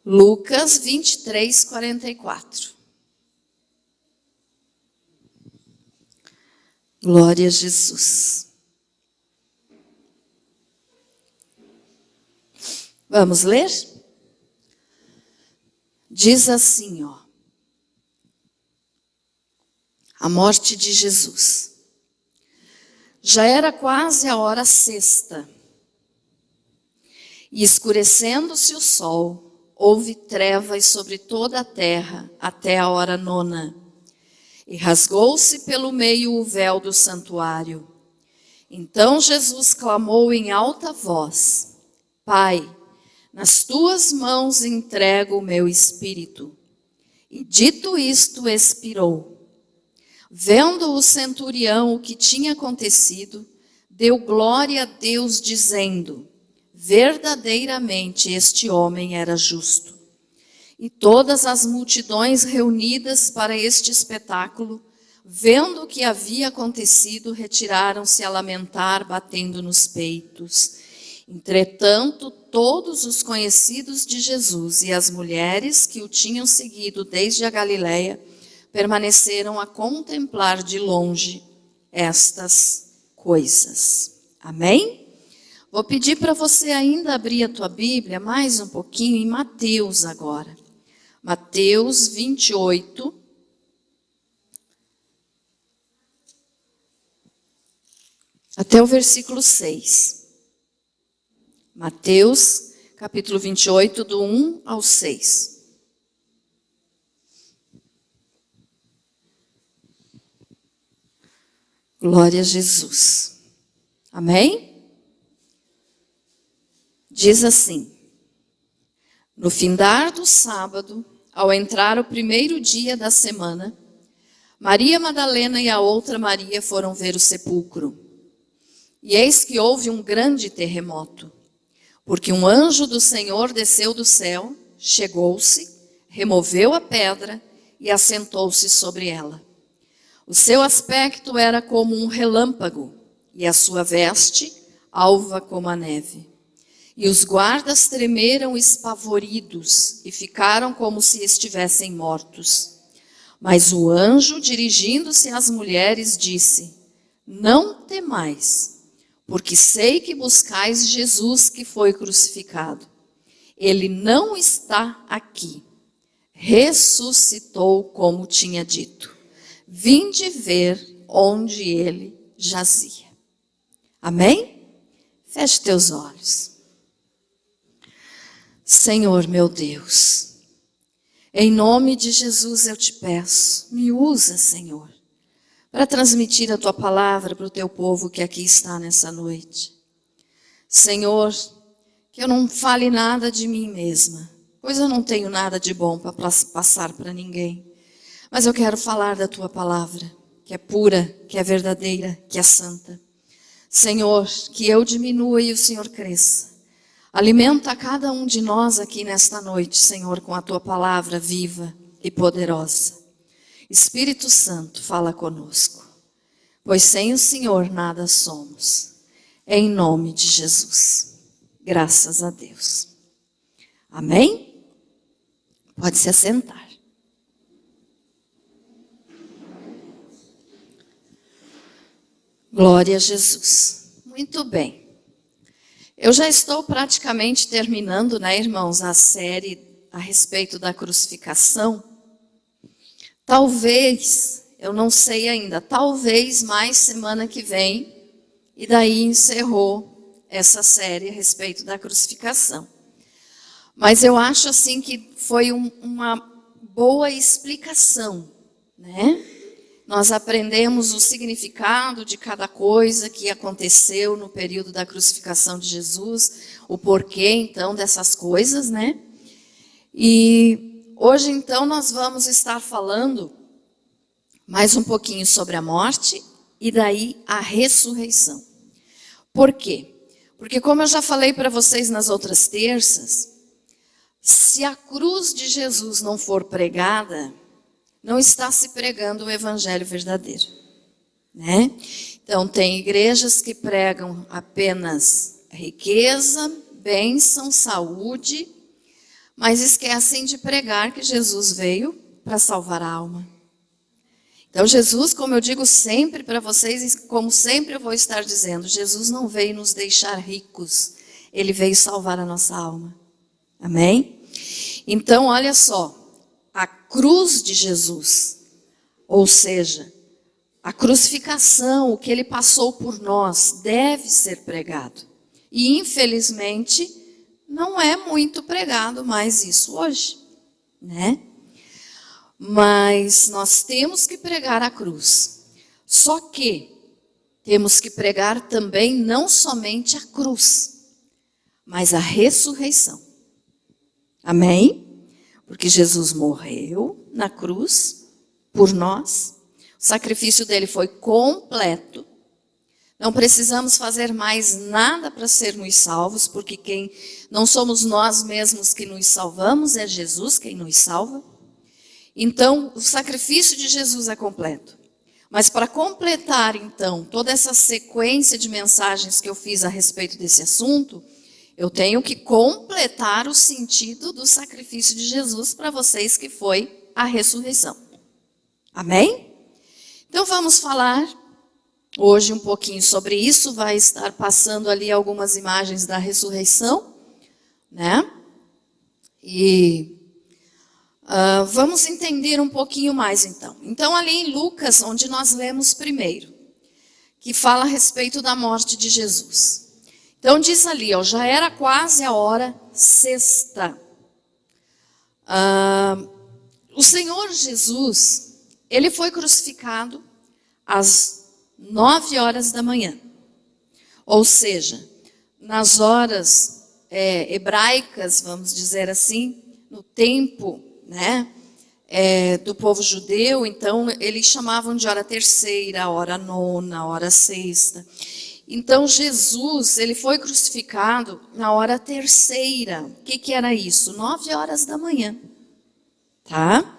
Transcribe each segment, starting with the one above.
Lucas 23, 44. Glória a Jesus. Vamos ler? Diz assim, a morte de Jesus. Já era quase a hora sexta, e escurecendo-se o sol, houve trevas sobre toda a terra até a hora nona, e rasgou-se pelo meio o véu do santuário. Então Jesus clamou em alta voz: Pai, nas tuas mãos entrego o meu espírito. E dito isto, expirou. Vendo o centurião o que tinha acontecido, deu glória a Deus, dizendo: verdadeiramente este homem era justo. E todas as multidões reunidas para este espetáculo, vendo o que havia acontecido, retiraram-se a lamentar, batendo nos peitos. Entretanto, todos os conhecidos de Jesus e as mulheres que o tinham seguido desde a Galileia permaneceram a contemplar de longe estas coisas. Amém? Vou pedir para você ainda abrir a tua Bíblia mais um pouquinho em Mateus agora. Mateus 28. Até o versículo 6. Mateus, capítulo 28, do 1 ao 6. Glória a Jesus. Amém? Diz assim: no findar do sábado, ao entrar o primeiro dia da semana, Maria Madalena e a outra Maria foram ver o sepulcro. E eis que houve um grande terremoto, porque um anjo do Senhor desceu do céu, chegou-se, removeu a pedra e assentou-se sobre ela. O seu aspecto era como um relâmpago, e a sua veste alva como a neve. E os guardas tremeram espavoridos, e ficaram como se estivessem mortos. Mas o anjo, dirigindo-se às mulheres, disse: não temais, porque sei que buscais Jesus que foi crucificado. Ele não está aqui. Ressuscitou como tinha dito. Vinde ver onde ele jazia. Amém? Feche teus olhos. Senhor meu Deus, em nome de Jesus eu te peço, me usa, Senhor, para transmitir a tua palavra para o teu povo que aqui está nessa noite. Senhor, que eu não fale nada de mim mesma, pois eu não tenho nada de bom para passar para ninguém. Mas eu quero falar da tua palavra, que é pura, que é verdadeira, que é santa. Senhor, que eu diminua e o Senhor cresça. Alimenta a cada um de nós aqui nesta noite, Senhor, com a tua palavra viva e poderosa. Espírito Santo, fala conosco, pois sem o Senhor nada somos. Em nome de Jesus. Graças a Deus. Amém? Pode se assentar. Glória a Jesus. Muito bem. Eu já estou praticamente terminando, irmãos, a série a respeito da crucificação. Talvez, eu não sei ainda, talvez mais semana que vem, e daí encerrou essa série a respeito da crucificação. Mas eu acho assim que foi uma boa explicação, né? Nós aprendemos o significado de cada coisa que aconteceu no período da crucificação de Jesus, o porquê, então, dessas coisas, né? E hoje, então, nós vamos estar falando mais um pouquinho sobre a morte e daí a ressurreição. Por quê? Porque, como eu já falei para vocês nas outras terças, se a cruz de Jesus não for pregada, não está se pregando o evangelho verdadeiro, né? Então, tem igrejas que pregam apenas riqueza, bênção, saúde, mas esquecem de pregar que Jesus veio para salvar a alma. Então Jesus, como eu digo sempre para vocês, e como sempre eu vou estar dizendo, Jesus não veio nos deixar ricos, Ele veio salvar a nossa alma. Amém? Então, olha só, a cruz de Jesus, ou seja, a crucificação, o que Ele passou por nós, deve ser pregado. E infelizmente, não é muito pregado mais isso hoje, né? Mas nós temos que pregar a cruz. Só que temos que pregar também não somente a cruz, mas a ressurreição. Amém? Porque Jesus morreu na cruz por nós. O sacrifício dele foi completo. Não precisamos fazer mais nada para sermos salvos, porque quem não somos nós mesmos que nos salvamos, é Jesus quem nos salva. Então, o sacrifício de Jesus é completo. Mas para completar, então, toda essa sequência de mensagens que eu fiz a respeito desse assunto, eu tenho que completar o sentido do sacrifício de Jesus para vocês, que foi a ressurreição. Amém? Então, vamos falar hoje um pouquinho sobre isso. Vai estar passando ali algumas imagens da ressurreição, né? E vamos entender um pouquinho mais então. Então, ali em Lucas, onde nós lemos primeiro, que fala a respeito da morte de Jesus. Então, diz ali, ó, já era quase a hora sexta. O Senhor Jesus, Ele foi crucificado às 9 horas da manhã. Ou seja, nas horas hebraicas, vamos dizer assim, no tempo, né, do povo judeu, então eles chamavam de hora terceira, hora nona, hora sexta. Então Jesus, ele foi crucificado na hora terceira. O que era isso? 9 horas da manhã, tá?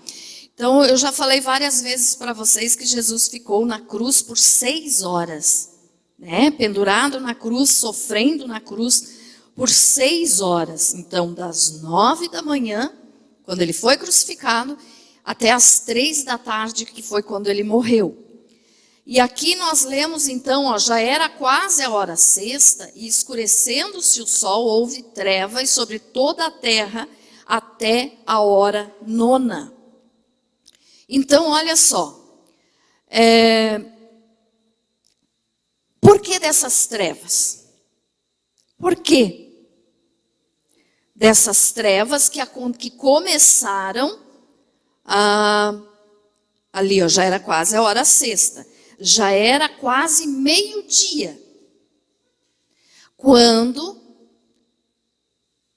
Então eu já falei várias vezes para vocês que Jesus ficou na cruz por 6 horas, né? Pendurado na cruz, sofrendo na cruz por 6 horas. Então das 9 da manhã, quando ele foi crucificado, até as 3 da tarde, que foi quando ele morreu. E aqui nós lemos então, ó, já era quase a hora sexta, e escurecendo-se o sol, houve trevas sobre toda a terra até a hora nona. Então, olha só, por que dessas trevas? Por que dessas trevas que começaram ali, ó, já era quase a hora sexta, já era quase meio-dia, quando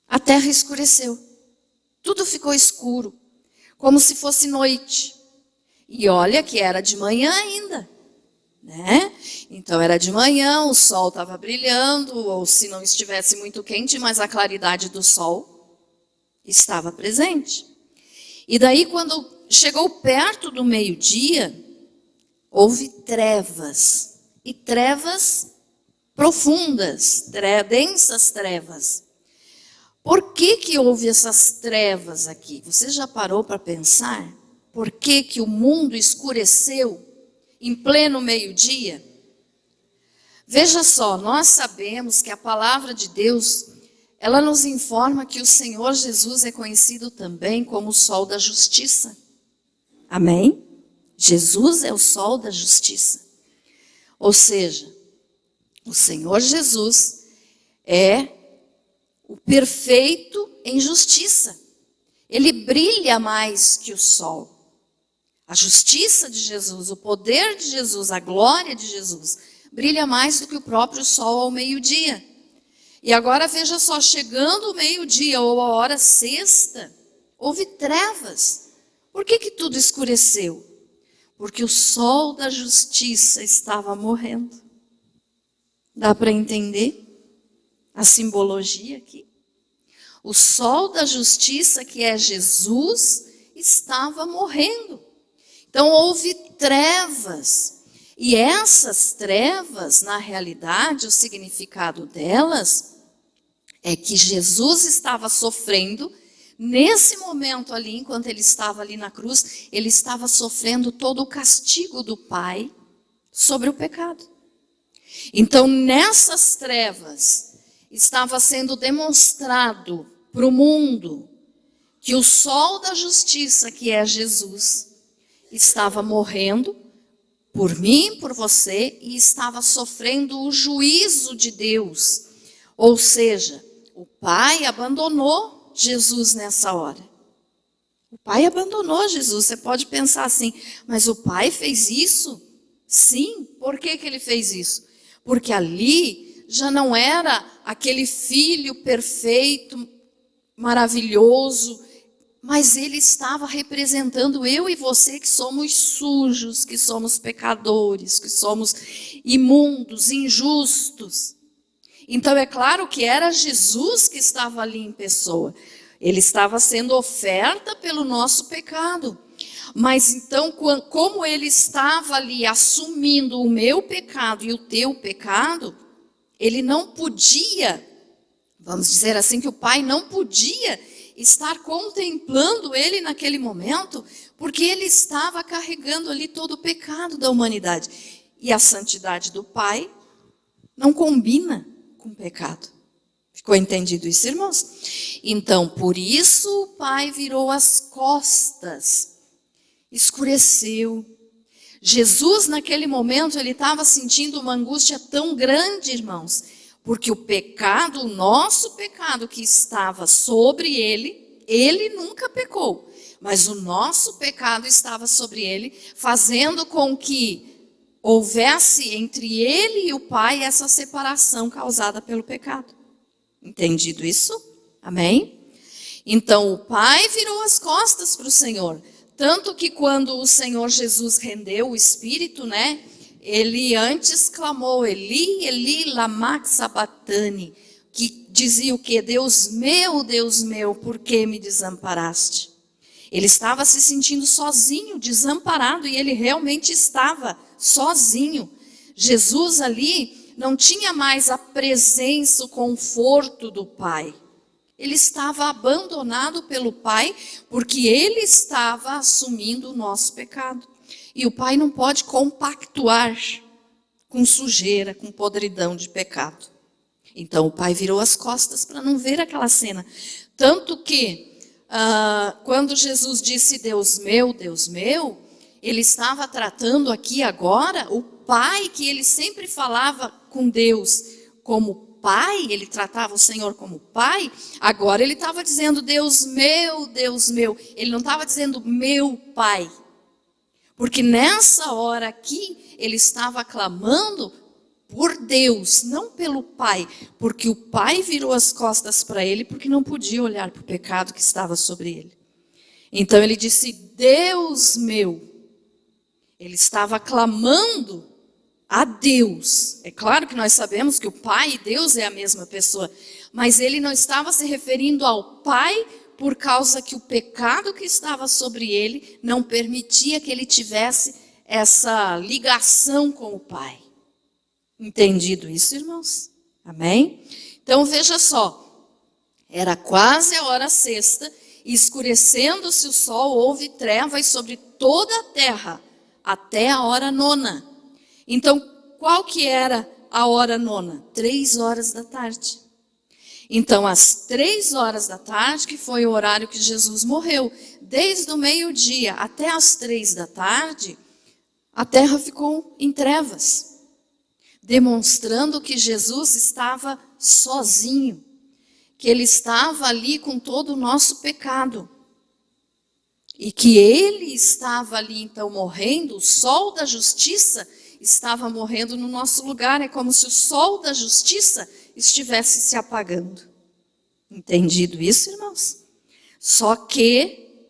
a terra escureceu, tudo ficou escuro, como se fosse noite. E olha que era de manhã ainda, né? Então era de manhã, o sol estava brilhando, ou se não estivesse muito quente, mas a claridade do sol estava presente. E daí, quando chegou perto do meio-dia, houve trevas, e trevas profundas, densas trevas. Por que houve essas trevas aqui? Você já parou para pensar? Por que o mundo escureceu em pleno meio-dia? Veja só, nós sabemos que a palavra de Deus, ela nos informa que o Senhor Jesus é conhecido também como o sol da justiça. Amém? Jesus é o sol da justiça. Ou seja, o Senhor Jesus é o perfeito em justiça. Ele brilha mais que o sol. A justiça de Jesus, o poder de Jesus, a glória de Jesus, brilha mais do que o próprio sol ao meio-dia. E agora veja só, chegando o meio-dia ou a hora sexta, houve trevas. Por que tudo escureceu? Porque o sol da justiça estava morrendo. Dá para entender a simbologia aqui? O sol da justiça, que é Jesus, estava morrendo. Então houve trevas. E essas trevas, na realidade, o significado delas é que Jesus estava sofrendo Nesse momento ali, enquanto ele estava ali na cruz, ele estava sofrendo todo o castigo do Pai sobre o pecado. Então, nessas trevas, estava sendo demonstrado para o mundo que o sol da justiça, que é Jesus, estava morrendo por mim, por você, e estava sofrendo o juízo de Deus. Ou seja, o Pai abandonou Jesus nessa hora. O Pai abandonou Jesus. Você pode pensar assim, mas o Pai fez isso? Sim. Por que ele fez isso? Porque ali já não era aquele filho perfeito, maravilhoso, mas ele estava representando eu e você, que somos sujos, que somos pecadores, que somos imundos, injustos. Então é claro que era Jesus que estava ali em pessoa. Ele estava sendo oferta pelo nosso pecado. Mas então, como ele estava ali assumindo o meu pecado e o teu pecado, ele não podia, vamos dizer assim, que o Pai não podia estar contemplando ele naquele momento, porque ele estava carregando ali todo o pecado da humanidade. E a santidade do Pai não combina com o pecado. Ficou entendido isso, irmãos? Então, por isso o Pai virou as costas, escureceu. Jesus, naquele momento, ele estava sentindo uma angústia tão grande, irmãos, porque o pecado, o nosso pecado que estava sobre ele, ele nunca pecou, mas o nosso pecado estava sobre ele, fazendo com que houvesse entre ele e o Pai essa separação causada pelo pecado. Entendido isso? Amém? Então o Pai virou as costas para o Senhor, tanto que quando o Senhor Jesus rendeu o Espírito, né? Ele antes clamou, Eli, Eli, lama sabachthani, que dizia o quê? Deus meu, por que me desamparaste? Ele estava se sentindo sozinho, desamparado, e ele realmente estava sozinho. Jesus ali não tinha mais a presença, o conforto do Pai. Ele estava abandonado pelo Pai, porque ele estava assumindo o nosso pecado. E o Pai não pode compactuar com sujeira, com podridão de pecado. Então o Pai virou as costas para não ver aquela cena. Tanto que, quando Jesus disse Deus meu, ele estava tratando aqui agora o Pai, que ele sempre falava com Deus como Pai, ele tratava o Senhor como Pai. Agora ele estava dizendo Deus meu. Ele não estava dizendo meu Pai. Porque nessa hora aqui, ele estava clamando por Deus, não pelo Pai. Porque o Pai virou as costas para ele, porque não podia olhar para o pecado que estava sobre ele. Então ele disse, Deus meu. Ele estava clamando a Deus. É claro que nós sabemos que o Pai e Deus é a mesma pessoa. Mas ele não estava se referindo ao Pai, por causa que o pecado que estava sobre ele não permitia que ele tivesse essa ligação com o Pai. Entendido isso, irmãos? Amém? Então veja só, era quase a hora sexta, e escurecendo-se o sol, houve trevas sobre toda a terra, até a hora nona. Então, qual que era a hora nona? 3 horas da tarde. Então, às 3 horas da tarde, que foi o horário que Jesus morreu, desde o meio-dia até às 3 da tarde, a terra ficou em trevas, demonstrando que Jesus estava sozinho, que ele estava ali com todo o nosso pecado, e que ele estava ali então morrendo, o sol da justiça estava morrendo no nosso lugar. É como se o sol da justiça estivesse se apagando. Entendido isso, irmãos? Só que,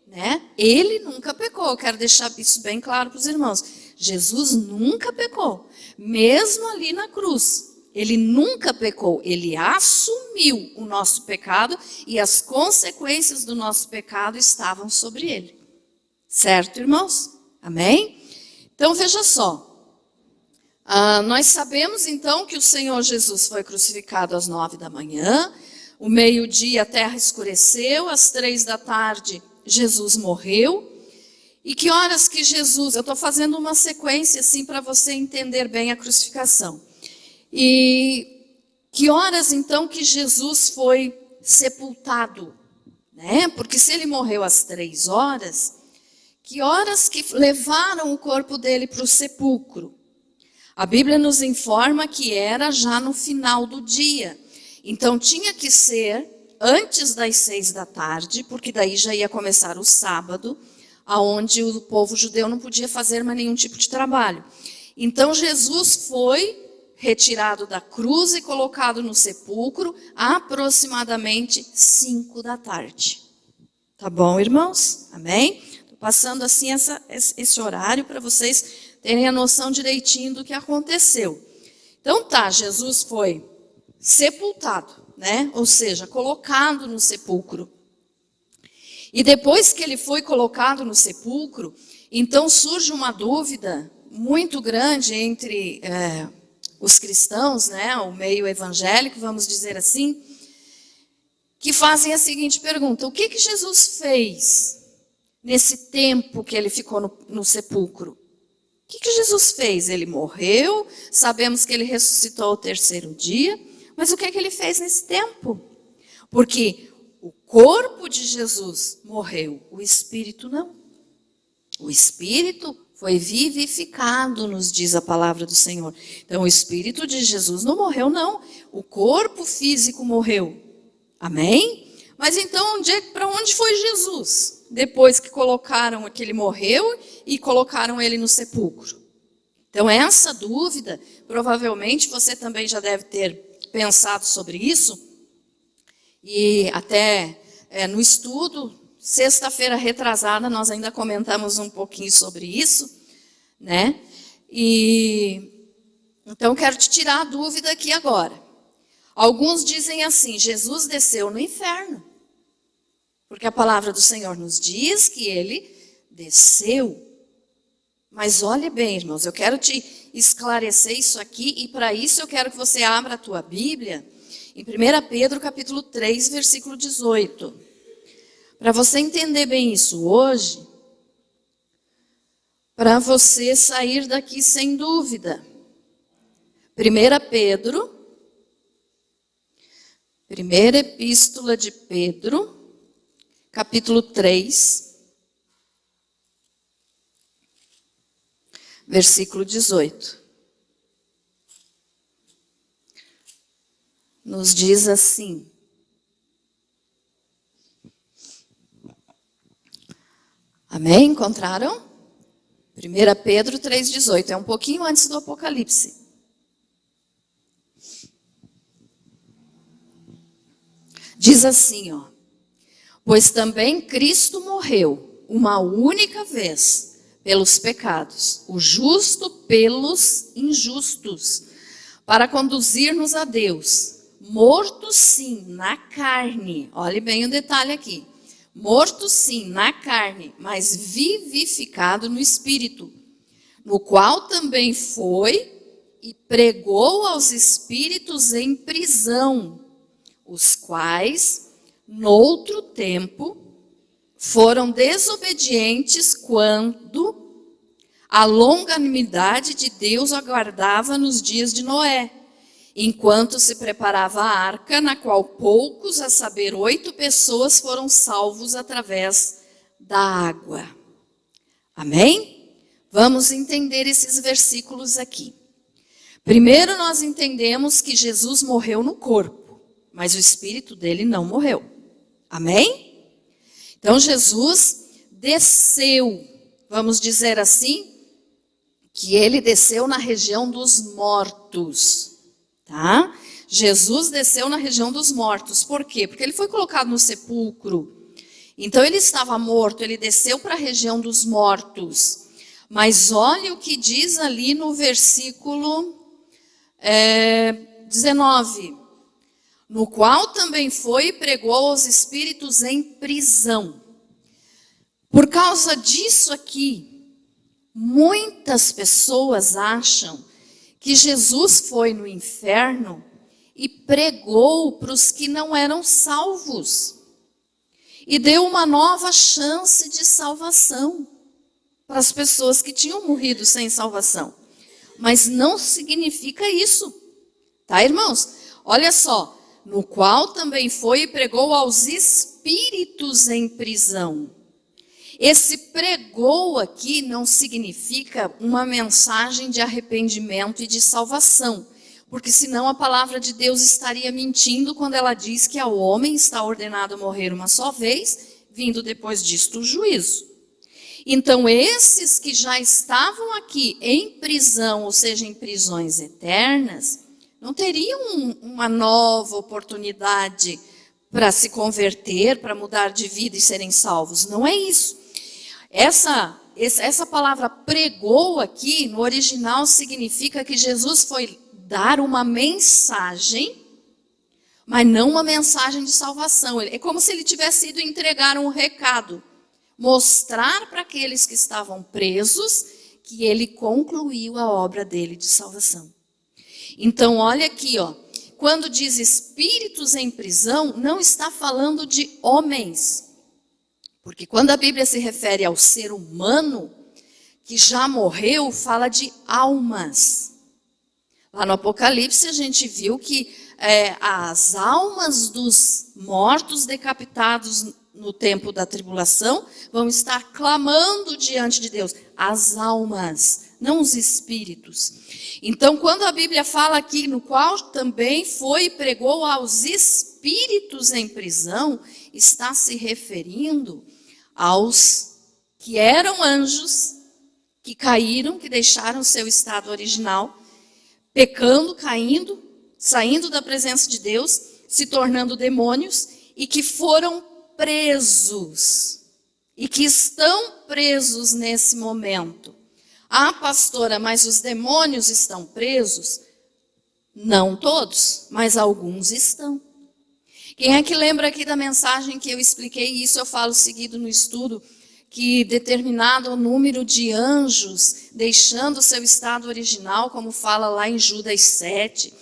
ele nunca pecou. Eu quero deixar isso bem claro para os irmãos. Jesus nunca pecou. Mesmo ali na cruz, ele nunca pecou. Ele assumiu o nosso pecado e as consequências do nosso pecado estavam sobre ele. Certo, irmãos? Amém? Então, veja só. Nós sabemos então que o Senhor Jesus foi crucificado às 9 da manhã, o meio-dia a terra escureceu, às 3 da tarde Jesus morreu. E que horas que Jesus... Eu estou fazendo uma sequência assim para você entender bem a crucificação. E que horas então que Jesus foi sepultado? Né? Porque se ele morreu às 3 horas, que horas que levaram o corpo dele para o sepulcro? A Bíblia nos informa que era já no final do dia. Então tinha que ser antes das 6 da tarde, porque daí já ia começar o sábado, aonde o povo judeu não podia fazer mais nenhum tipo de trabalho. Então Jesus foi retirado da cruz e colocado no sepulcro aproximadamente 5 da tarde. Tá bom, irmãos? Amém? Estou passando assim esse horário para vocês terem a noção direitinho do que aconteceu. Então tá, Jesus foi sepultado, né? Ou seja, colocado no sepulcro. E depois que ele foi colocado no sepulcro, então surge uma dúvida muito grande entre os cristãos, né, o meio evangélico, vamos dizer assim, que fazem a seguinte pergunta: o que Jesus fez nesse tempo que ele ficou no sepulcro? O que Jesus fez? Ele morreu, sabemos que ele ressuscitou ao 3º dia, mas o que ele fez nesse tempo? Porque o corpo de Jesus morreu, o espírito não. O espírito foi vivificado, nos diz a palavra do Senhor. Então o espírito de Jesus não morreu, não. O corpo físico morreu. Amém? Mas então para onde foi Jesus? Depois que colocaram que ele morreu e colocaram ele no sepulcro. Então essa dúvida, provavelmente você também já deve ter pensado sobre isso. E até no estudo, sexta-feira retrasada, nós ainda comentamos um pouquinho sobre isso, né? E então quero te tirar a dúvida aqui agora. Alguns dizem assim: Jesus desceu no inferno, porque a palavra do Senhor nos diz que ele desceu. Mas olhe bem, irmãos, eu quero te esclarecer isso aqui, e para isso eu quero que você abra a tua Bíblia em 1 Pedro capítulo 3, versículo 18. Para você entender bem isso hoje, para você sair daqui sem dúvida. 1 Pedro, primeira epístola de Pedro, capítulo 3, versículo 18. Nos diz assim: amém? Encontraram? 1 Pedro 3,18, é um pouquinho antes do Apocalipse. Diz assim, ó: pois também Cristo morreu uma única vez pelos pecados, o justo pelos injustos, para conduzir-nos a Deus, morto sim na carne. Olhe bem o detalhe aqui. Morto sim na carne, mas vivificado no espírito, no qual também foi e pregou aos espíritos em prisão, os quais, noutro tempo, foram desobedientes quando a longanimidade de Deus aguardava nos dias de Noé, enquanto se preparava a arca, na qual poucos, a saber, 8 pessoas, foram salvos através da água. Amém? Vamos entender esses versículos aqui. Primeiro nós entendemos que Jesus morreu no corpo, mas o espírito dele não morreu. Amém? Então Jesus desceu, vamos dizer assim, que ele desceu na região dos mortos. Tá? Jesus desceu na região dos mortos. Por quê? Porque ele foi colocado no sepulcro. Então ele estava morto, ele desceu para a região dos mortos. Mas olha o que diz ali no versículo 19. No qual também foi e pregou aos espíritos em prisão. Por causa disso aqui, muitas pessoas acham que Jesus foi no inferno e pregou para os que não eram salvos. E deu uma nova chance de salvação para as pessoas que tinham morrido sem salvação. Mas não significa isso, tá, irmãos? Olha só, no qual também foi e pregou aos espíritos em prisão. Esse pregou aqui não significa uma mensagem de arrependimento e de salvação, porque senão a palavra de Deus estaria mentindo quando ela diz que ao homem está ordenado morrer uma só vez, vindo depois disto o juízo. Então esses que já estavam aqui em prisão, ou seja, em prisões eternas, não teriam uma nova oportunidade para se converter, para mudar de vida e serem salvos. Não é isso. Essa palavra pregou aqui, no original, significa que Jesus foi dar uma mensagem, mas não uma mensagem de salvação. É como se ele tivesse ido entregar um recado, mostrar para aqueles que estavam presos que ele concluiu a obra dele de salvação. Então, olha aqui, ó, quando diz espíritos em prisão, não está falando de homens. Porque quando a Bíblia se refere ao ser humano, que já morreu, fala de almas. Lá no Apocalipse a gente viu que as almas dos mortos decapitados no tempo da tribulação vão estar clamando diante de Deus. As almas, não os espíritos. Então, quando a Bíblia fala aqui, no qual também foi e pregou aos espíritos em prisão, está se referindo aos que eram anjos, que caíram, que deixaram seu estado original, pecando, caindo, saindo da presença de Deus, se tornando demônios, e que foram presos, e que estão presos nesse momento. Ah, pastora, mas os demônios estão presos? Não todos, mas alguns estão. Quem é que lembra aqui da mensagem que eu expliquei? Isso eu falo seguido no estudo, que determinado número de anjos, deixando seu estado original, como fala lá em Judas 7,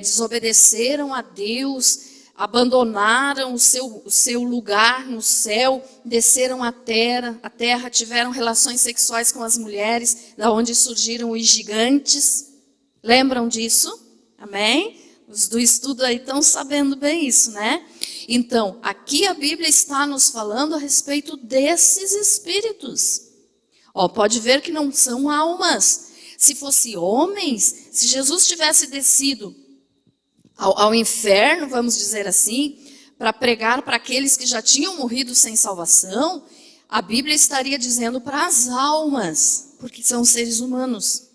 desobedeceram a Deus, abandonaram o seu lugar no céu, desceram à terra, tiveram relações sexuais com as mulheres, da onde surgiram os gigantes. Lembram disso? Amém? Os do estudo aí estão sabendo bem isso, né? Então, aqui a Bíblia está nos falando a respeito desses espíritos. Ó, pode ver que não são almas. Se fosse homens, se Jesus tivesse descido ao inferno, vamos dizer assim, para pregar para aqueles que já tinham morrido sem salvação, a Bíblia estaria dizendo para as almas, porque são seres humanos.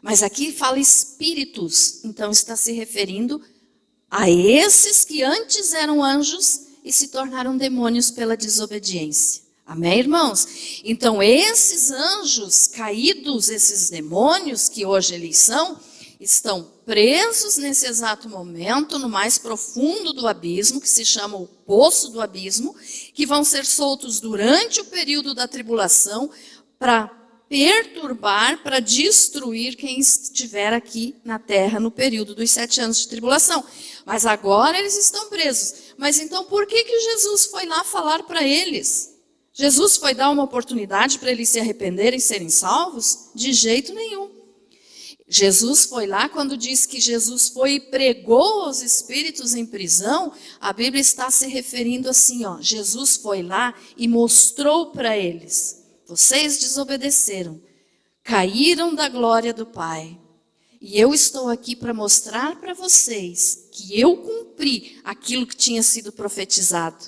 Mas aqui fala espíritos, então está se referindo a esses que antes eram anjos e se tornaram demônios pela desobediência. Amém, irmãos? Então esses anjos caídos, esses demônios que hoje eles são, estão presos nesse exato momento no mais profundo do abismo, que se chama o poço do abismo, que vão ser soltos durante o período da tribulação para perturbar, para destruir quem estiver aqui na terra no período dos 7 anos de tribulação. Mas agora eles estão presos. Mas então por que Jesus foi lá falar para eles? Jesus foi dar uma oportunidade para eles se arrependerem e serem salvos? De jeito nenhum. Jesus foi lá, quando diz que Jesus foi e pregou aos espíritos em prisão, a Bíblia está se referindo assim, ó, Jesus foi lá e mostrou para eles, vocês desobedeceram, caíram da glória do Pai, e eu estou aqui para mostrar para vocês que eu cumpri aquilo que tinha sido profetizado.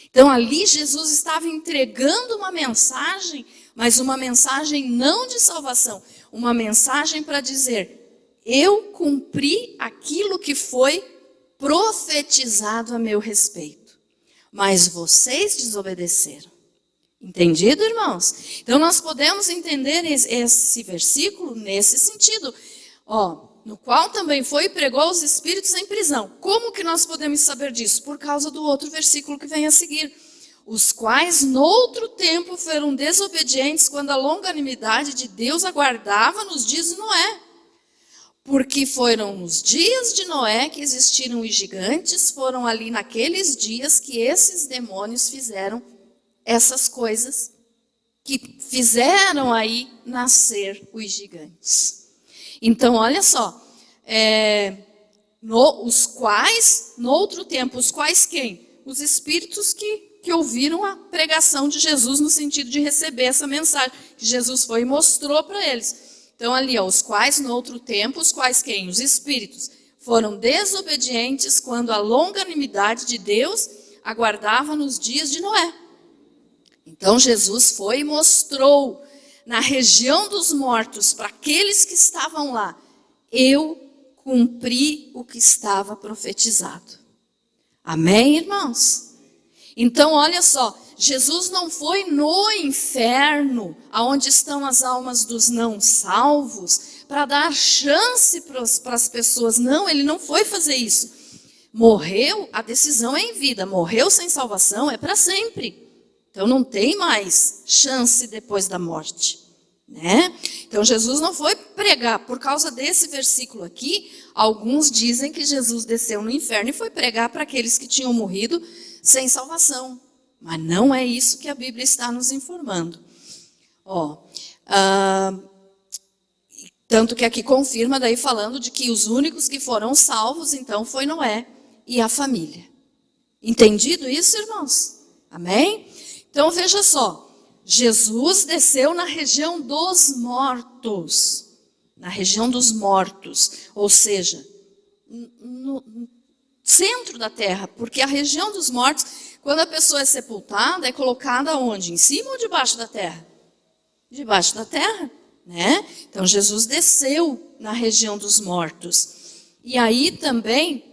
Então ali Jesus estava entregando uma mensagem, mas uma mensagem não de salvação, uma mensagem para dizer, eu cumpri aquilo que foi profetizado a meu respeito, mas vocês desobedeceram. Entendido, irmãos? Então nós podemos entender esse versículo nesse sentido. Ó, no qual também foi e pregou aos espíritos em prisão. Como que nós podemos saber disso? Por causa do outro versículo que vem a seguir. Os quais noutro tempo foram desobedientes quando a longanimidade de Deus aguardava nos dias de Noé. Porque foram os dias de Noé que existiram os gigantes, foram ali naqueles dias que esses demônios fizeram essas coisas, que fizeram aí nascer os gigantes. Então, olha só, os quais, no outro tempo, os quais quem? Os espíritos que ouviram a pregação de Jesus no sentido de receber essa mensagem que Jesus foi e mostrou para eles. Então ali, os quais no outro tempo, os quais quem? Os espíritos foram desobedientes quando a longanimidade de Deus aguardava nos dias de Noé. Então Jesus foi e mostrou na região dos mortos para aqueles que estavam lá: eu cumpri o que estava profetizado. Amém, irmãos? Então, olha só, Jesus não foi no inferno, aonde estão as almas dos não salvos, para dar chance para as pessoas. Não, ele não foi fazer isso. Morreu, a decisão é em vida. Morreu sem salvação é para sempre. Então não tem mais chance depois da morte, né? Então Jesus não foi pregar. Por causa desse versículo aqui, alguns dizem que Jesus desceu no inferno e foi pregar para aqueles que tinham morrido sem salvação. Mas não é isso que a Bíblia está nos informando. Tanto que aqui confirma daí falando de que os únicos que foram salvos, então, foi Noé e a família. Entendido isso, irmãos? Amém? Então, veja só. Jesus desceu na região dos mortos. Na região dos mortos. Ou seja, no centro da terra. Porque a região dos mortos, quando a pessoa é sepultada, é colocada onde? Em cima ou debaixo da terra? Debaixo da terra, né? Então Jesus desceu na região dos mortos. E aí também,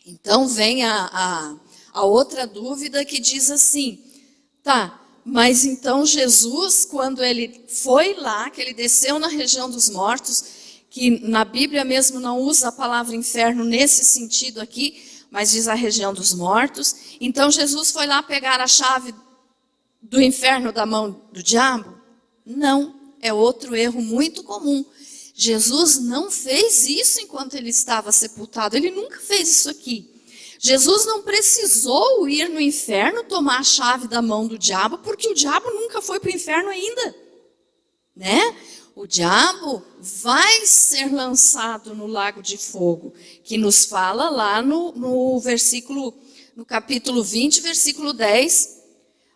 então vem a outra dúvida que diz assim: tá, mas então Jesus, quando ele foi lá, que ele desceu na região dos mortos, que na Bíblia mesmo não usa a palavra inferno nesse sentido aqui, mas diz a região dos mortos. Então Jesus foi lá pegar a chave do inferno da mão do diabo? Não, é outro erro muito comum. Jesus não fez isso enquanto ele estava sepultado. Ele nunca fez isso aqui. Jesus não precisou ir no inferno tomar a chave da mão do diabo, porque o diabo nunca foi para o inferno ainda, né? O diabo vai ser lançado no lago de fogo, que nos fala lá no versículo, no capítulo 20, versículo 10,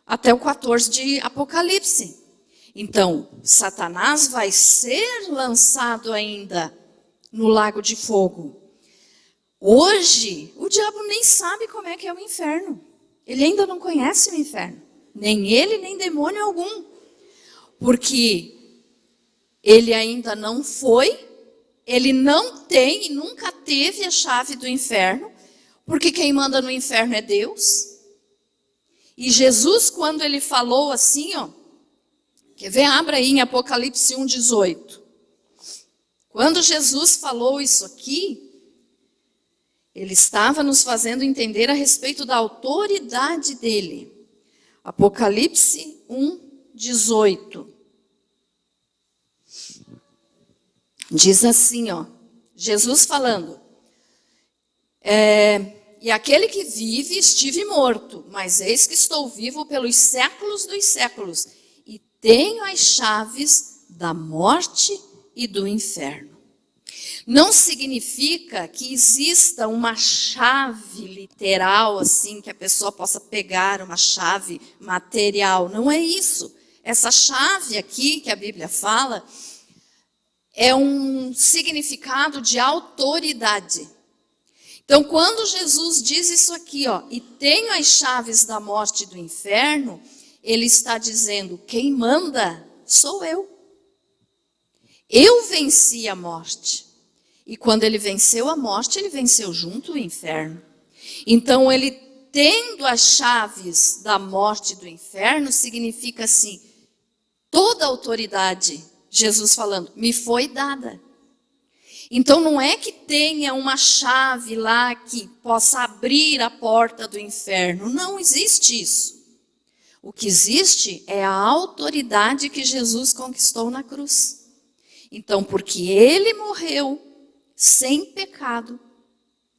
até o 14 de Apocalipse. Então, Satanás vai ser lançado ainda no lago de fogo. Hoje, o diabo nem sabe como é que é o inferno. Ele ainda não conhece o inferno. Nem ele, nem demônio algum. Porque ele ainda não foi, ele não tem e nunca teve a chave do inferno, porque quem manda no inferno é Deus. E Jesus, quando ele falou assim, quer ver? Abra aí em Apocalipse 1:18. Quando Jesus falou isso aqui, ele estava nos fazendo entender a respeito da autoridade dele. Apocalipse 1:18. Diz assim, Jesus falando: e aquele que vive estive morto, mas eis que estou vivo pelos séculos dos séculos, e tenho as chaves da morte e do inferno. Não significa que exista uma chave literal, assim, que a pessoa possa pegar uma chave material. Não é isso. Essa chave aqui que a Bíblia fala é um significado de autoridade. Então, quando Jesus diz isso aqui, e tenho as chaves da morte e do inferno, ele está dizendo: quem manda sou eu. Eu venci a morte. E quando ele venceu a morte, ele venceu junto o inferno. Então, ele tendo as chaves da morte e do inferno, significa assim, toda a autoridade, Jesus falando, me foi dada. Então não é que tenha uma chave lá que possa abrir a porta do inferno. Não existe isso. O que existe é a autoridade que Jesus conquistou na cruz. Então, porque ele morreu sem pecado.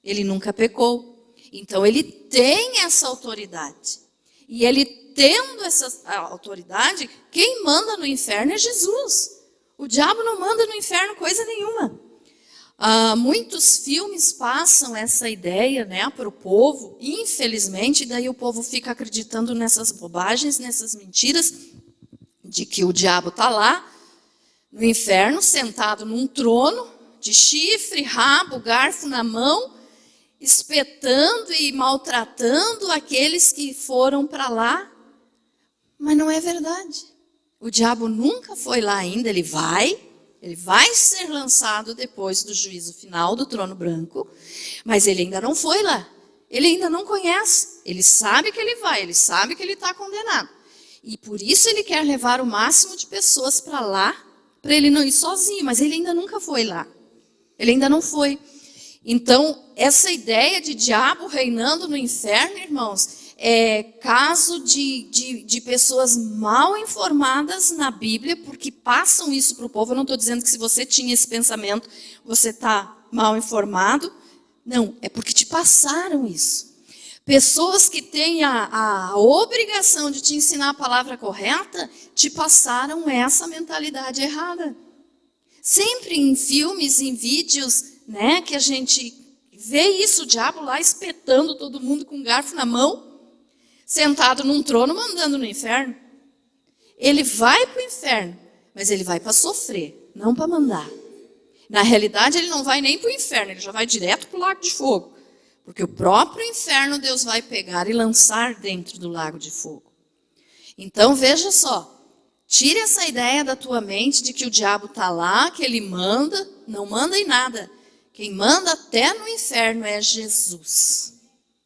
Ele nunca pecou. Então ele tem essa autoridade. E ele tendo essa autoridade, quem manda no inferno é Jesus. O diabo não manda no inferno coisa nenhuma. Muitos filmes passam essa ideia, né, para o povo, infelizmente, daí o povo fica acreditando nessas bobagens, nessas mentiras, de que o diabo está lá no inferno, sentado num trono, de chifre, rabo, garfo na mão, espetando e maltratando aqueles que foram para lá. Mas não é verdade. O diabo nunca foi lá ainda, ele vai ser lançado depois do juízo final do trono branco, mas ele ainda não foi lá. Ele ainda não conhece. Ele sabe que ele vai, ele sabe que ele está condenado. E por isso ele quer levar o máximo de pessoas para lá, para ele não ir sozinho, mas ele ainda nunca foi lá. Ele ainda não foi. Então, essa ideia de diabo reinando no inferno, irmãos, é caso de pessoas mal informadas na Bíblia, porque passam isso para o povo. Eu não estou dizendo que se você tinha esse pensamento, você está mal informado. Não, é porque te passaram isso. Pessoas que têm a obrigação de te ensinar a palavra correta, te passaram essa mentalidade errada. Sempre em filmes, em vídeos, né, que a gente vê isso, o diabo lá espetando todo mundo com um garfo na mão, sentado num trono, mandando no inferno. Ele vai para o inferno, mas ele vai para sofrer, não para mandar. Na realidade, ele não vai nem para o inferno, ele já vai direto para o lago de fogo. Porque o próprio inferno Deus vai pegar e lançar dentro do lago de fogo. Então, veja só. Tire essa ideia da tua mente de que o diabo está lá, que ele manda. Não manda em nada. Quem manda até no inferno é Jesus.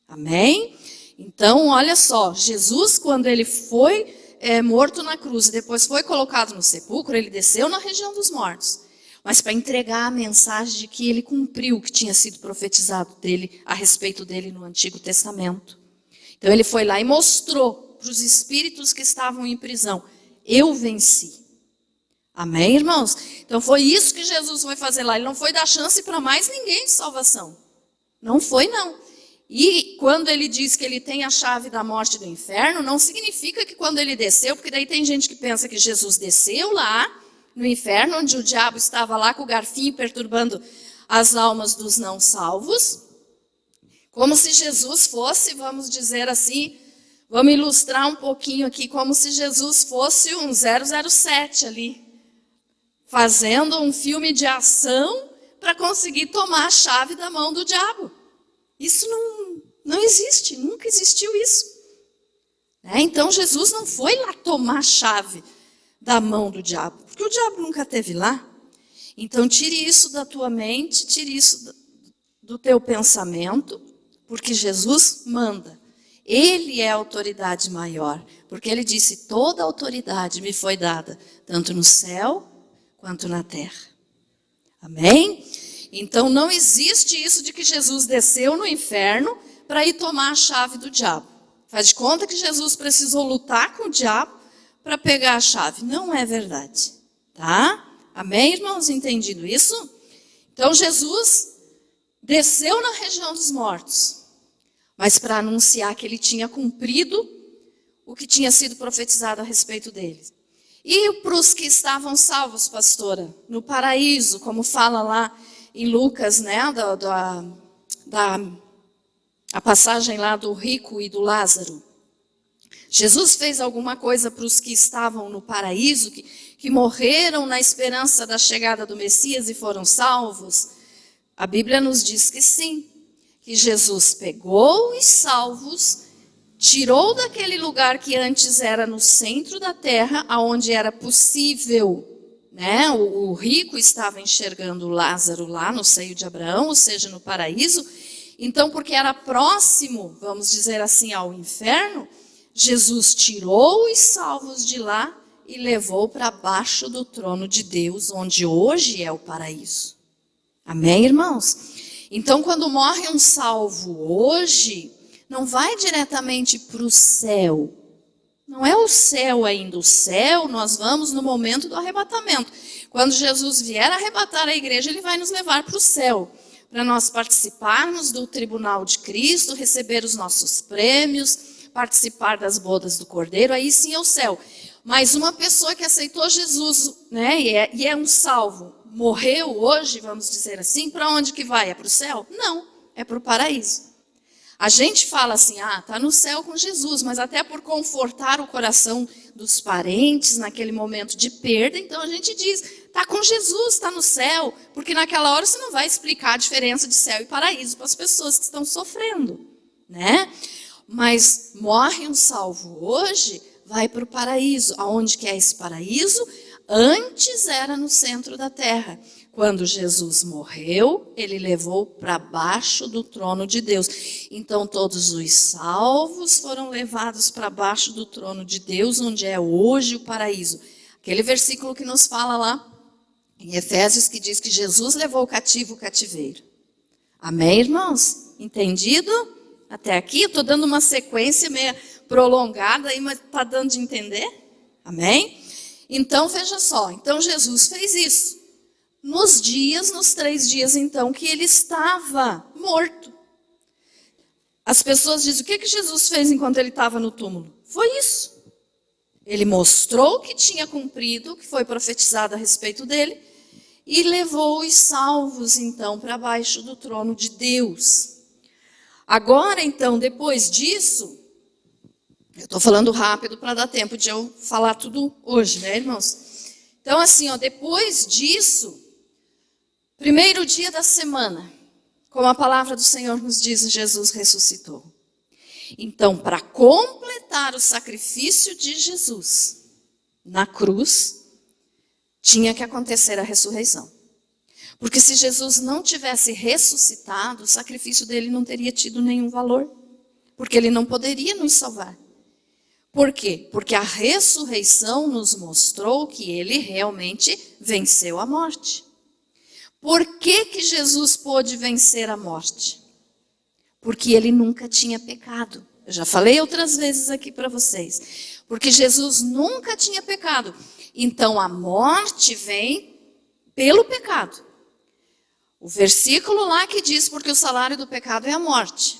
Amém? Então, olha só. Jesus, quando ele foi morto na cruz e depois foi colocado no sepulcro, ele desceu na região dos mortos. Mas para entregar a mensagem de que ele cumpriu o que tinha sido profetizado dele, a respeito dele no Antigo Testamento. Então ele foi lá e mostrou para os espíritos que estavam em prisão: eu venci. Amém, irmãos? Então foi isso que Jesus foi fazer lá. Ele não foi dar chance para mais ninguém de salvação. Não foi, não. E quando ele diz que ele tem a chave da morte e do inferno, não significa que quando ele desceu, porque daí tem gente que pensa que Jesus desceu lá no inferno, onde o diabo estava lá com o garfinho perturbando as almas dos não salvos, como se Jesus fosse, vamos dizer assim, vamos ilustrar um pouquinho aqui, como se Jesus fosse um 007 ali, fazendo um filme de ação para conseguir tomar a chave da mão do diabo. Isso não existe, nunca existiu isso. Então Jesus não foi lá tomar a chave da mão do diabo, porque o diabo nunca esteve lá. Então tire isso da tua mente, tire isso do teu pensamento, porque Jesus manda. Ele é a autoridade maior, porque ele disse: toda autoridade me foi dada, tanto no céu quanto na terra. Amém? Então não existe isso de que Jesus desceu no inferno para ir tomar a chave do diabo. Faz de conta que Jesus precisou lutar com o diabo para pegar a chave. Não é verdade. Tá? Amém, irmãos? Entendido isso? Então Jesus desceu na região dos mortos, mas para anunciar que ele tinha cumprido o que tinha sido profetizado a respeito deles. E para os que estavam salvos, pastora, no paraíso, como fala lá em Lucas, né, a passagem lá do rico e do Lázaro. Jesus fez alguma coisa para os que estavam no paraíso, que morreram na esperança da chegada do Messias e foram salvos? A Bíblia nos diz que sim, que Jesus pegou os salvos, tirou daquele lugar que antes era no centro da terra, aonde era possível, né? O rico estava enxergando Lázaro lá no seio de Abraão, ou seja, no paraíso. Então, porque era próximo, vamos dizer assim, ao inferno, Jesus tirou os salvos de lá e levou para baixo do trono de Deus, onde hoje é o paraíso. Amém, irmãos? Então, quando morre um salvo hoje, não vai diretamente para o céu. Não é o céu ainda. O céu nós vamos no momento do arrebatamento. Quando Jesus vier arrebatar a igreja, ele vai nos levar para o céu, para nós participarmos do tribunal de Cristo, receber os nossos prêmios, participar das bodas do Cordeiro, aí sim é o céu. Mas uma pessoa que aceitou Jesus, né, e é um salvo, morreu hoje, vamos dizer assim, para onde que vai? É para o céu? Não, é para o paraíso. A gente fala assim, está no céu com Jesus, mas até por confortar o coração dos parentes naquele momento de perda, então a gente diz, está com Jesus, está no céu, porque naquela hora você não vai explicar a diferença de céu e paraíso para as pessoas que estão sofrendo, né? Mas morre um salvo hoje, vai para o paraíso. Aonde que é esse paraíso? Antes era no centro da terra. Quando Jesus morreu, ele levou para baixo do trono de Deus. Então todos os salvos foram levados para baixo do trono de Deus, onde é hoje o paraíso. Aquele versículo que nos fala lá em Efésios, que diz que Jesus levou o cativo o cativeiro. Amém, irmãos? Entendido? Até aqui, eu estou dando uma sequência meio prolongada aí, mas está dando de entender? Amém? Então, veja só. Então, Jesus fez isso. Nos 3 dias, então, que ele estava morto. As pessoas dizem, o que Jesus fez enquanto ele estava no túmulo? Foi isso. Ele mostrou que tinha cumprido, que foi profetizado a respeito dele, e levou os salvos, então, para baixo do trono de Deus. Agora, então, depois disso, eu estou falando rápido para dar tempo de eu falar tudo hoje, né, irmãos? Então, assim, depois disso, primeiro dia da semana, como a palavra do Senhor nos diz, Jesus ressuscitou. Então, para completar o sacrifício de Jesus na cruz, tinha que acontecer a ressurreição. Porque se Jesus não tivesse ressuscitado, o sacrifício dele não teria tido nenhum valor. Porque ele não poderia nos salvar. Por quê? Porque a ressurreição nos mostrou que ele realmente venceu a morte. Por que que Jesus pôde vencer a morte? Porque ele nunca tinha pecado. Eu já falei outras vezes aqui para vocês. Porque Jesus nunca tinha pecado. Então a morte vem pelo pecado. O versículo lá que diz, porque o salário do pecado é a morte.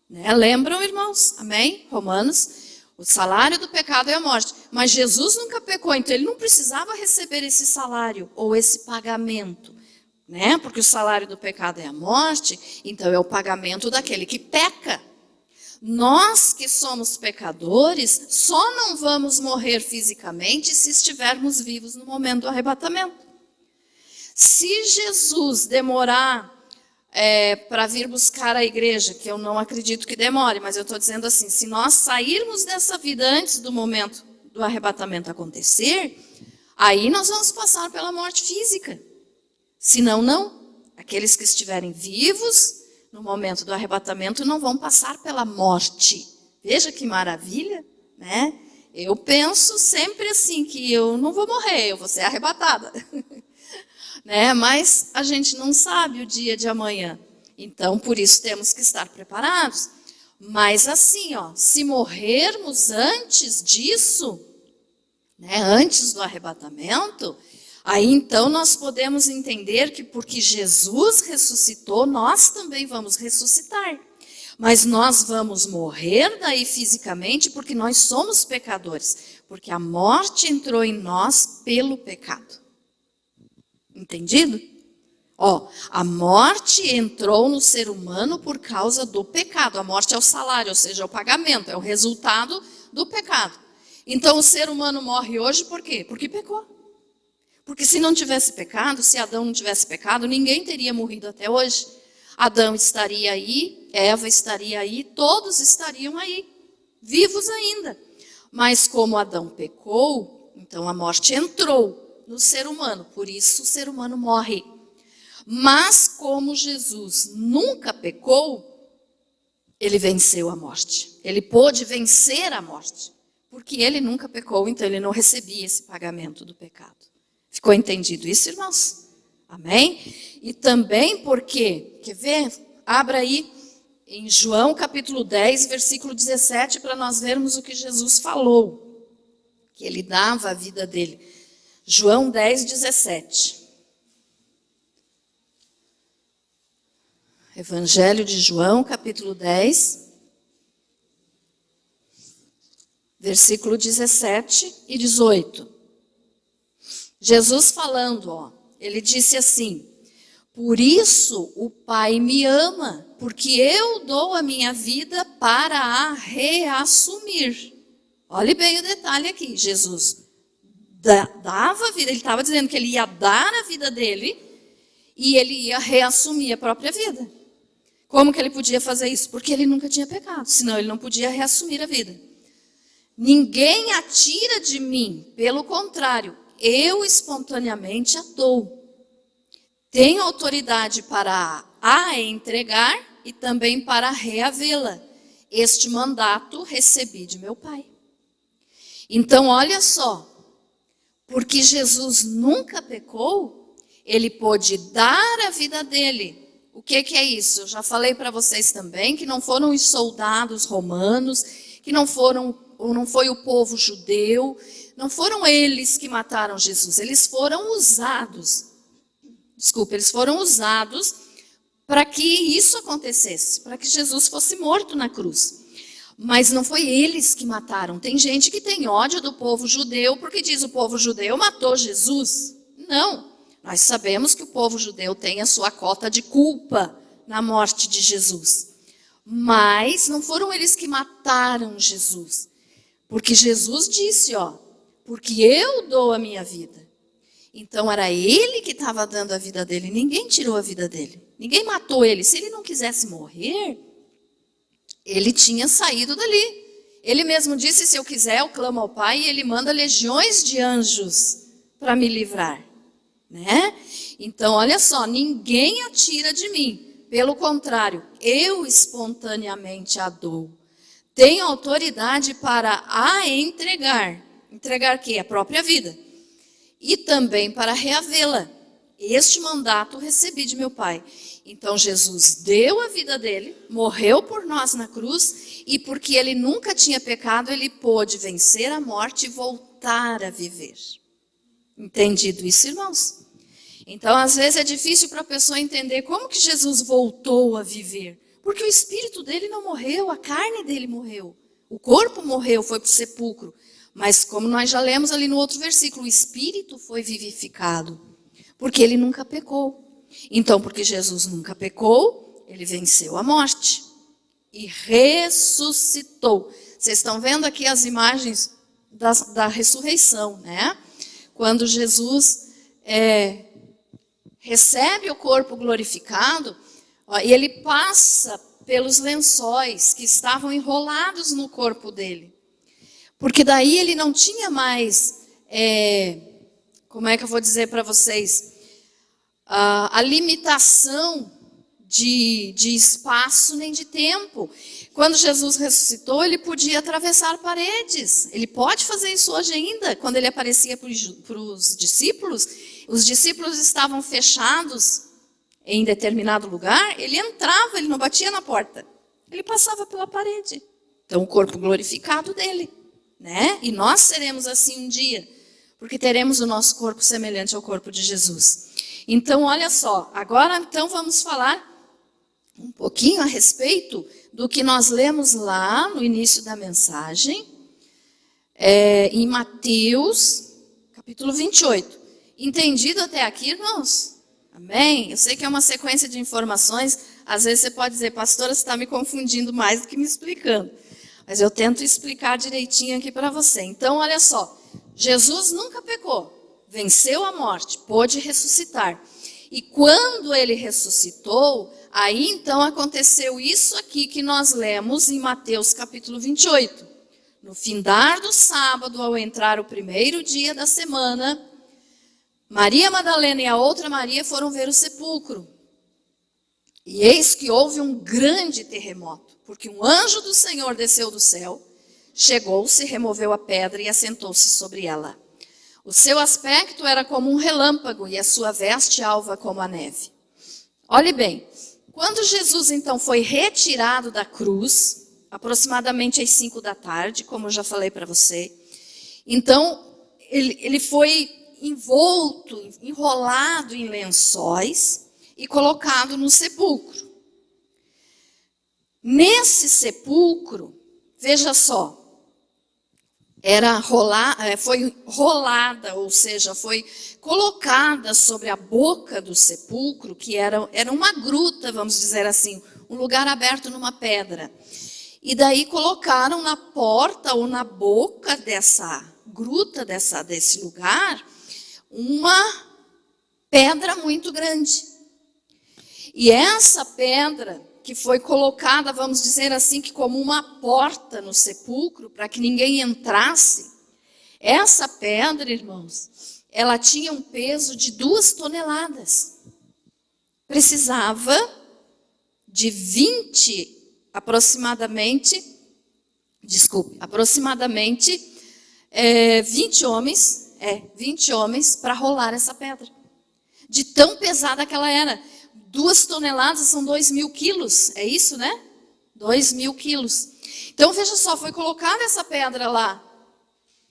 Né? Lembram, irmãos? Amém? Romanos. O salário do pecado é a morte. Mas Jesus nunca pecou, então ele não precisava receber esse salário ou esse pagamento. Né? Porque o salário do pecado é a morte, então é o pagamento daquele que peca. Nós que somos pecadores, só não vamos morrer fisicamente se estivermos vivos no momento do arrebatamento. Se Jesus demorar para vir buscar a igreja, que eu não acredito que demore, mas eu estou dizendo assim, se nós sairmos dessa vida antes do momento do arrebatamento acontecer, aí nós vamos passar pela morte física. Senão, não. Aqueles que estiverem vivos no momento do arrebatamento não vão passar pela morte. Veja que maravilha, né? Eu penso sempre assim, que eu não vou morrer, eu vou ser arrebatada. Né? Mas a gente não sabe o dia de amanhã. Então, por isso temos que estar preparados. Mas assim, se morrermos antes disso, né, antes do arrebatamento, aí então nós podemos entender que porque Jesus ressuscitou, nós também vamos ressuscitar. Mas nós vamos morrer daí fisicamente porque nós somos pecadores. Porque a morte entrou em nós pelo pecado. Entendido? A morte entrou no ser humano por causa do pecado. A morte é o salário, ou seja, é o pagamento, é o resultado do pecado. Então o ser humano morre hoje por quê? Porque pecou. Porque se não tivesse pecado, se Adão não tivesse pecado, ninguém teria morrido até hoje. Adão estaria aí, Eva estaria aí, todos estariam aí, vivos ainda. Mas como Adão pecou, então a morte entrou no ser humano, por isso o ser humano morre. Mas como Jesus nunca pecou, ele venceu a morte. Ele pôde vencer a morte, porque ele nunca pecou, então ele não recebia esse pagamento do pecado. Ficou entendido isso, irmãos? Amém? E também porque, quer ver? Abra aí em João capítulo 10, versículo 17, para nós vermos o que Jesus falou, que ele dava a vida dele. João 10, 17. Evangelho de João, capítulo 10, versículo 17 e 18. Jesus falando, ele disse assim: por isso o Pai me ama, porque eu dou a minha vida para a reassumir. Olhe bem o detalhe aqui, Jesus dava a vida, ele estava dizendo que ele ia dar a vida dele e ele ia reassumir a própria vida. Como que ele podia fazer isso? Porque ele nunca tinha pecado, senão ele não podia reassumir a vida. Ninguém a tira de mim, pelo contrário, eu espontaneamente a dou. Tenho autoridade para a entregar e também para reavê-la. Este mandato recebi de meu Pai. Então, olha só, porque Jesus nunca pecou, ele pôde dar a vida dele. O que é isso? Eu já falei para vocês também que não foram os soldados romanos, que não foi o povo judeu, não foram eles que mataram Jesus, eles foram usados. Eles foram usados para que isso acontecesse, para que Jesus fosse morto na cruz. Mas não foi eles que mataram. Tem gente que tem ódio do povo judeu porque diz o povo judeu matou Jesus. Não, nós sabemos que o povo judeu tem a sua cota de culpa na morte de Jesus. Mas não foram eles que mataram Jesus. Porque Jesus disse, porque eu dou a minha vida. Então era ele que estava dando a vida dele, ninguém tirou a vida dele. Ninguém matou ele. Se ele não quisesse morrer, ele tinha saído dali. Ele mesmo disse, se eu quiser, eu clamo ao Pai e ele manda legiões de anjos para me livrar. Né? Então, olha só, ninguém a tira de mim. Pelo contrário, eu espontaneamente a dou. Tenho autoridade para a entregar. Entregar o quê? A própria vida. E também para reavê-la. Este mandato recebi de meu Pai. Então Jesus deu a vida dele, morreu por nós na cruz, e porque ele nunca tinha pecado, ele pôde vencer a morte e voltar a viver. Entendido isso, irmãos? Então, às vezes é difícil para a pessoa entender como que Jesus voltou a viver. Porque o espírito dele não morreu, a carne dele morreu. O corpo morreu, foi para o sepulcro. Mas como nós já lemos ali no outro versículo, o espírito foi vivificado. Porque ele nunca pecou. Então, porque Jesus nunca pecou, ele venceu a morte. E ressuscitou. Vocês estão vendo aqui as imagens da ressurreição, né? Quando Jesus recebe o corpo glorificado, e ele passa pelos lençóis que estavam enrolados no corpo dele. Porque daí ele não tinha mais, como é que eu vou dizer para vocês, a limitação de espaço nem de tempo. Quando Jesus ressuscitou, ele podia atravessar paredes. Ele pode fazer isso hoje ainda. Quando ele aparecia para os discípulos estavam fechados em determinado lugar, ele entrava, ele não batia na porta. Ele passava pela parede. Então, o corpo glorificado dele. Né? E nós seremos assim um dia, porque teremos o nosso corpo semelhante ao corpo de Jesus. Então, olha só, agora então vamos falar um pouquinho a respeito do que nós lemos lá no início da mensagem, em Mateus, capítulo 28. Entendido até aqui, irmãos? Amém? Eu sei que é uma sequência de informações, às vezes você pode dizer, pastora, você está me confundindo mais do que me explicando. Mas eu tento explicar direitinho aqui para você. Então, olha só, Jesus nunca pecou, venceu a morte, pôde ressuscitar. E quando ele ressuscitou, aí então aconteceu isso aqui que nós lemos em Mateus capítulo 28. No findar do sábado, ao entrar o primeiro dia da semana, Maria Madalena e a outra Maria foram ver o sepulcro. E eis que houve um grande terremoto, porque um anjo do Senhor desceu do céu, chegou-se, removeu a pedra e assentou-se sobre ela. O seu aspecto era como um relâmpago e a sua veste alva como a neve. Olhe bem, quando Jesus então foi retirado da cruz, aproximadamente às 5 da tarde, como eu já falei para você, então ele foi envolto, enrolado em lençóis e colocado no sepulcro. Nesse sepulcro, veja só, foi rolada, ou seja, foi colocada sobre a boca do sepulcro, que era uma gruta, vamos dizer assim, um lugar aberto numa pedra. E daí colocaram na porta ou na boca dessa gruta, desse lugar, uma pedra muito grande. E essa pedra que foi colocada, vamos dizer assim, que como uma porta no sepulcro, para que ninguém entrasse, essa pedra, irmãos, ela tinha um peso de 2 toneladas. Precisava de 20 homens para rolar essa pedra. De tão pesada que ela era. 2 toneladas são 2.000 quilos, é isso, né? 2.000 quilos. Então, veja só, foi colocada essa pedra lá,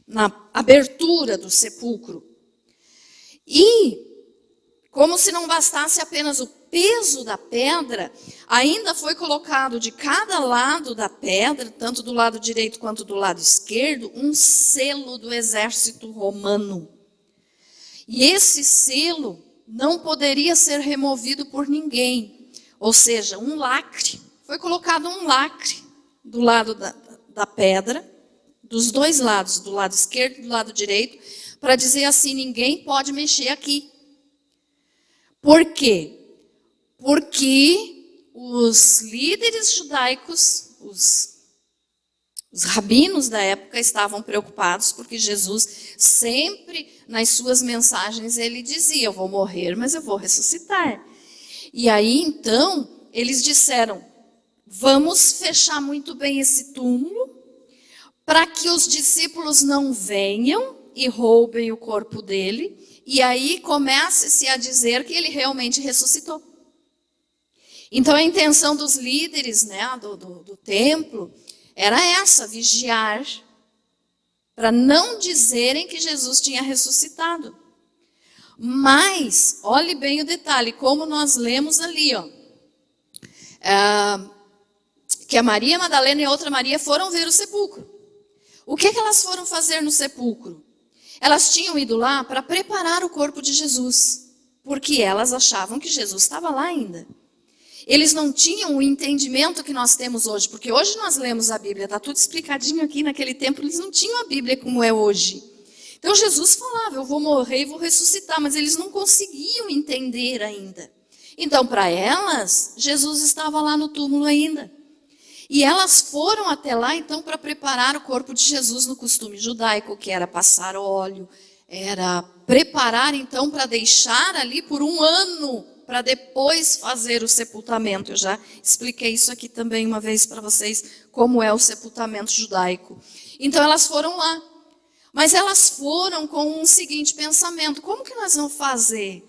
na abertura do sepulcro. E, como se não bastasse apenas o peso da pedra, ainda foi colocado de cada lado da pedra, tanto do lado direito quanto do lado esquerdo, um selo do exército romano. E esse selo não poderia ser removido por ninguém. Ou seja, um lacre. Foi colocado um lacre do lado da pedra, dos 2 lados, do lado esquerdo e do lado direito, para dizer assim, ninguém pode mexer aqui. Por quê? Porque os líderes judaicos, os rabinos da época estavam preocupados, porque Jesus sempre, nas suas mensagens, ele dizia, eu vou morrer, mas eu vou ressuscitar. E aí, então, eles disseram, vamos fechar muito bem esse túmulo, para que os discípulos não venham e roubem o corpo dele, e aí comece-se a dizer que ele realmente ressuscitou. Então, a intenção dos líderes, né, do templo era essa, vigiar, para não dizerem que Jesus tinha ressuscitado. Mas, olhe bem o detalhe, como nós lemos ali, ó, que a Maria Madalena e a outra Maria foram ver o sepulcro. O que elas foram fazer no sepulcro? Elas tinham ido lá para preparar o corpo de Jesus, porque elas achavam que Jesus estava lá ainda. Eles não tinham o entendimento que nós temos hoje, porque hoje nós lemos a Bíblia, está tudo explicadinho aqui. Naquele tempo eles não tinham a Bíblia como é hoje. Então Jesus falava, eu vou morrer e vou ressuscitar, mas eles não conseguiam entender ainda. Então, para elas, Jesus estava lá no túmulo ainda. E elas foram até lá, então, para preparar o corpo de Jesus no costume judaico, que era passar óleo, era preparar, então, para deixar ali por 1 ano, para depois fazer o sepultamento. Eu já expliquei isso aqui também uma vez para vocês, como é o sepultamento judaico. Então, elas foram lá. Mas elas foram com um seguinte pensamento, como que nós vamos fazer?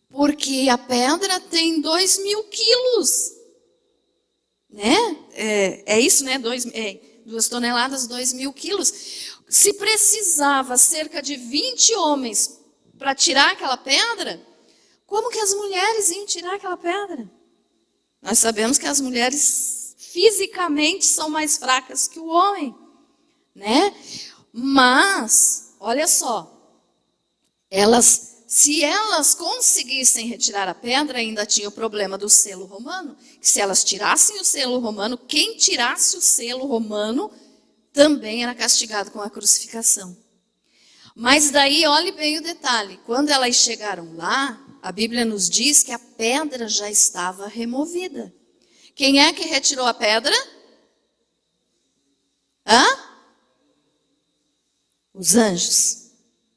Porque a pedra tem 2.000 quilos. Né? É isso, né? 2 toneladas, 2.000 quilos. Se precisava cerca de 20 homens para tirar aquela pedra, como que as mulheres iam tirar aquela pedra? Nós sabemos que as mulheres fisicamente são mais fracas que o homem, né? Mas, olha só, se elas conseguissem retirar a pedra, ainda tinha o problema do selo romano, que se elas tirassem o selo romano, quem tirasse o selo romano também era castigado com a crucificação. Mas daí, olhe bem o detalhe, quando elas chegaram lá, a Bíblia nos diz que a pedra já estava removida. Quem é que retirou a pedra? Os anjos,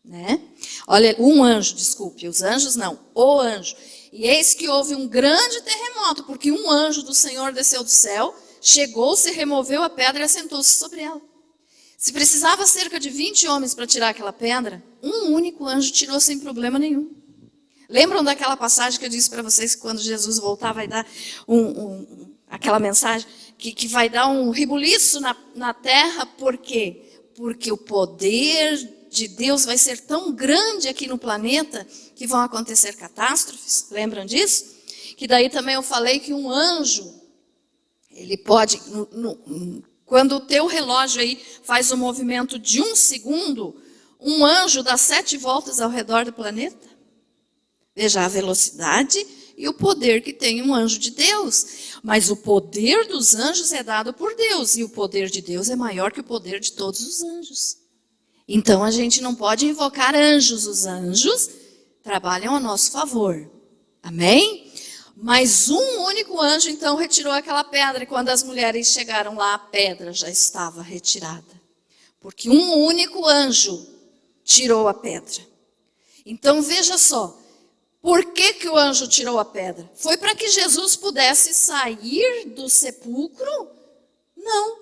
né? Olha, um anjo, desculpe, os anjos não, o anjo. E eis que houve um grande terremoto, porque um anjo do Senhor desceu do céu, chegou, se removeu a pedra e assentou-se sobre ela. Se precisava cerca de 20 homens para tirar aquela pedra, um único anjo tirou sem problema nenhum. Lembram daquela passagem que eu disse para vocês que quando Jesus voltar vai dar aquela mensagem que vai dar um rebuliço na terra? Por quê? Porque o poder de Deus vai ser tão grande aqui no planeta que vão acontecer catástrofes. Lembram disso? Que daí também eu falei que um anjo, ele pode, quando o teu relógio aí faz um movimento de 1 segundo, um anjo dá 7 voltas ao redor do planeta. Veja a velocidade e o poder que tem um anjo de Deus. Mas o poder dos anjos é dado por Deus. E o poder de Deus é maior que o poder de todos os anjos. Então a gente não pode invocar anjos. Os anjos trabalham a nosso favor. Amém? Mas um único anjo então retirou aquela pedra. E quando as mulheres chegaram lá, a pedra já estava retirada. Porque um único anjo tirou a pedra. Então veja só. Por que o anjo tirou a pedra? Foi para que Jesus pudesse sair do sepulcro? Não.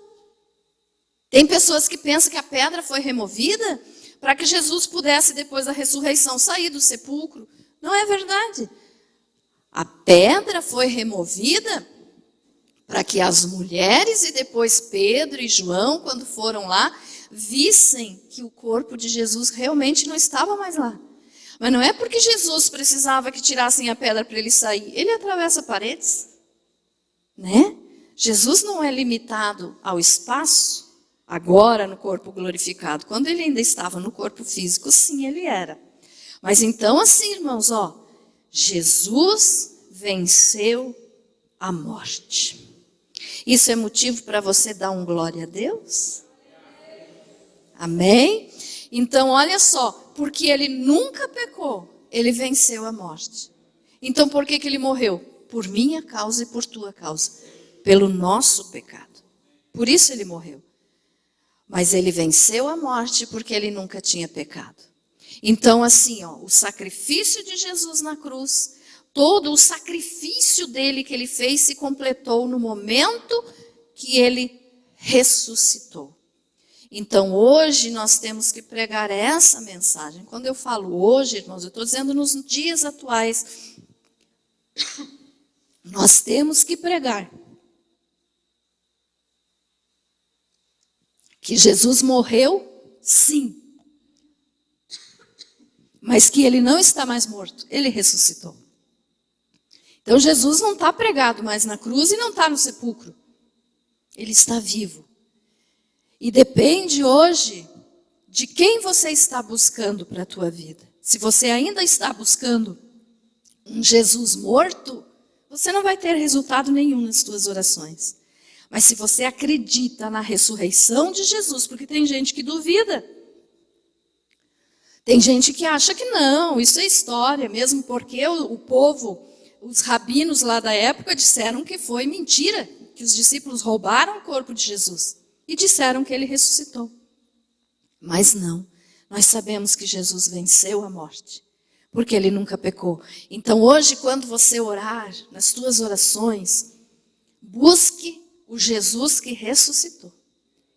Tem pessoas que pensam que a pedra foi removida para que Jesus pudesse, depois da ressurreição, sair do sepulcro. Não é verdade. A pedra foi removida para que as mulheres e depois Pedro e João, quando foram lá, vissem que o corpo de Jesus realmente não estava mais lá. Mas não é porque Jesus precisava que tirassem a pedra para ele sair. Ele atravessa paredes, né? Jesus não é limitado ao espaço, agora no corpo glorificado. Quando ele ainda estava no corpo físico, sim, ele era. Mas então assim, irmãos, ó, Jesus venceu a morte. Isso é motivo para você dar um glória a Deus? Amém? Então, olha só, porque ele nunca pecou, ele venceu a morte. Então, por que ele morreu? Por minha causa e por tua causa. Pelo nosso pecado. Por isso ele morreu. Mas ele venceu a morte porque ele nunca tinha pecado. Então, assim, ó, o sacrifício de Jesus na cruz, todo o sacrifício dele que ele fez se completou no momento que ele ressuscitou. Então, hoje nós temos que pregar essa mensagem. Quando eu falo hoje, irmãos, eu estou dizendo nos dias atuais. Nós temos que pregar que Jesus morreu, sim. Mas que ele não está mais morto, ele ressuscitou. Então, Jesus não está pregado mais na cruz e não está no sepulcro. Ele está vivo. E depende hoje de quem você está buscando para a tua vida. Se você ainda está buscando um Jesus morto, você não vai ter resultado nenhum nas tuas orações. Mas se você acredita na ressurreição de Jesus, porque tem gente que duvida. Tem gente que acha que não, isso é história, mesmo porque o povo, os rabinos lá da época disseram que foi mentira, que os discípulos roubaram o corpo de Jesus. E disseram que ele ressuscitou. Mas não, nós sabemos que Jesus venceu a morte, porque ele nunca pecou. Então hoje, quando você orar, nas tuas orações, busque o Jesus que ressuscitou,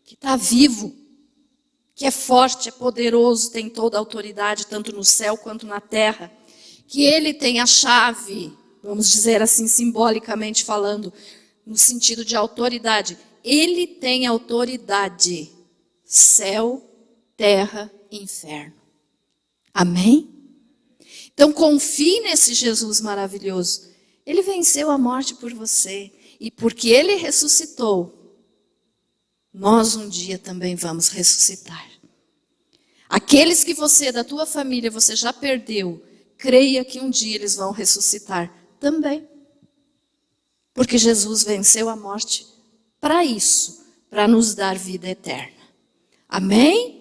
que está vivo, que é forte, é poderoso, tem toda a autoridade, tanto no céu quanto na terra, que ele tem a chave, vamos dizer assim, simbolicamente falando, no sentido de autoridade. Ele tem autoridade, céu, terra e inferno. Amém? Então confie nesse Jesus maravilhoso. Ele venceu a morte por você. E porque ele ressuscitou, nós um dia também vamos ressuscitar. Aqueles que você, da tua família, você já perdeu, creia que um dia eles vão ressuscitar também. Porque Jesus venceu a morte para isso, para nos dar vida eterna. Amém?